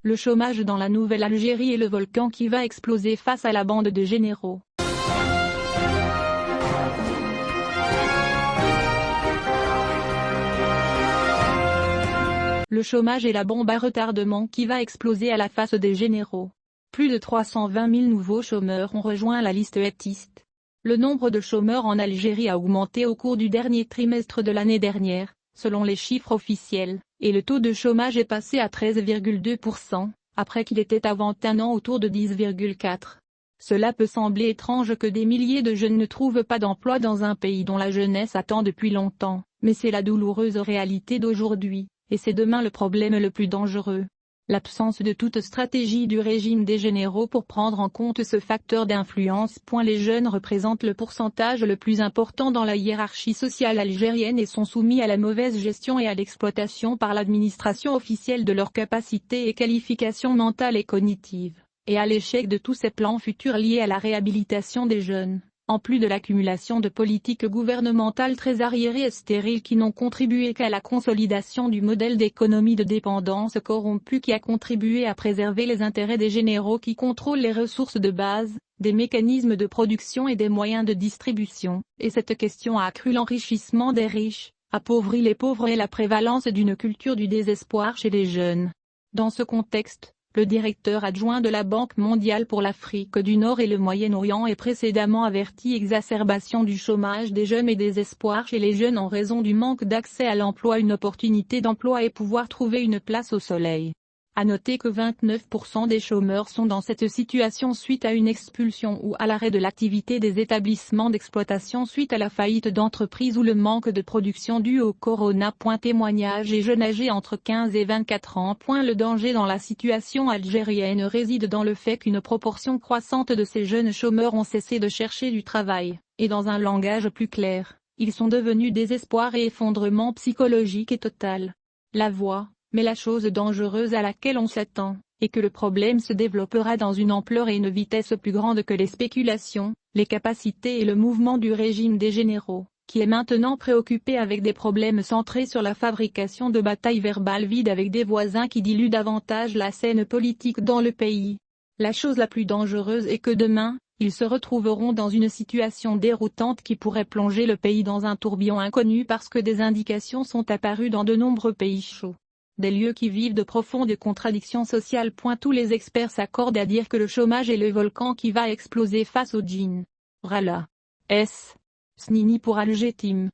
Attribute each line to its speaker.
Speaker 1: Le chômage dans la Nouvelle-Algérie et le volcan qui va exploser face à la bande de généraux. Le chômage et la bombe à retardement qui va exploser à la face des généraux. Plus de 320 000 nouveaux chômeurs ont rejoint la liste étatiste. Le nombre de chômeurs en Algérie a augmenté au cours du dernier trimestre de l'année dernière, selon les chiffres officiels, et le taux de chômage est passé à 13,2%, après qu'il était avant un an autour de 10,4%. Cela peut sembler étrange que des milliers de jeunes ne trouvent pas d'emploi dans un pays dont la jeunesse attend depuis longtemps, mais c'est la douloureuse réalité d'aujourd'hui, et c'est demain le problème le plus dangereux. L'absence de toute stratégie du régime des généraux pour prendre en compte ce facteur d'influence. Les jeunes représentent le pourcentage le plus important dans la hiérarchie sociale algérienne et sont soumis à la mauvaise gestion et à l'exploitation par l'administration officielle de leurs capacités et qualifications mentales et cognitives, et à l'échec de tous ces plans futurs liés à la réhabilitation des jeunes, en plus de l'accumulation de politiques gouvernementales très arriérées et stériles qui n'ont contribué qu'à la consolidation du modèle d'économie de dépendance corrompue qui a contribué à préserver les intérêts des généraux qui contrôlent les ressources de base, des mécanismes de production et des moyens de distribution, et cette question a accru l'enrichissement des riches, appauvri les pauvres et la prévalence d'une culture du désespoir chez les jeunes. Dans ce contexte, le directeur adjoint de la Banque mondiale pour l'Afrique du Nord et le Moyen-Orient est précédemment averti exacerbation du chômage des jeunes et désespoir chez les jeunes en raison du manque d'accès à l'emploi, une opportunité d'emploi et pouvoir trouver une place au soleil. À noter que 29% des chômeurs sont dans cette situation suite à une expulsion ou à l'arrêt de l'activité des établissements d'exploitation suite à la faillite d'entreprise ou le manque de production dû au corona. Témoignage et jeunes âgés entre 15 et 24 ans. Le danger dans la situation algérienne réside dans le fait qu'une proportion croissante de ces jeunes chômeurs ont cessé de chercher du travail, et dans un langage plus clair, ils sont devenus désespoir et effondrement psychologique et total. La voie, mais la chose dangereuse à laquelle on s'attend, est que le problème se développera dans une ampleur et une vitesse plus grande que les spéculations, les capacités et le mouvement du régime des généraux, qui est maintenant préoccupé avec des problèmes centrés sur la fabrication de batailles verbales vides avec des voisins qui diluent davantage la scène politique dans le pays. La chose la plus dangereuse est que demain, ils se retrouveront dans une situation déroutante qui pourrait plonger le pays dans un tourbillon inconnu parce que des indications sont apparues dans de nombreux pays chauds. Des lieux qui vivent de profondes contradictions sociales. Tous les experts s'accordent à dire que le chômage est le volcan qui va exploser face au djinn. Rala. S. Snini pour Alger Team.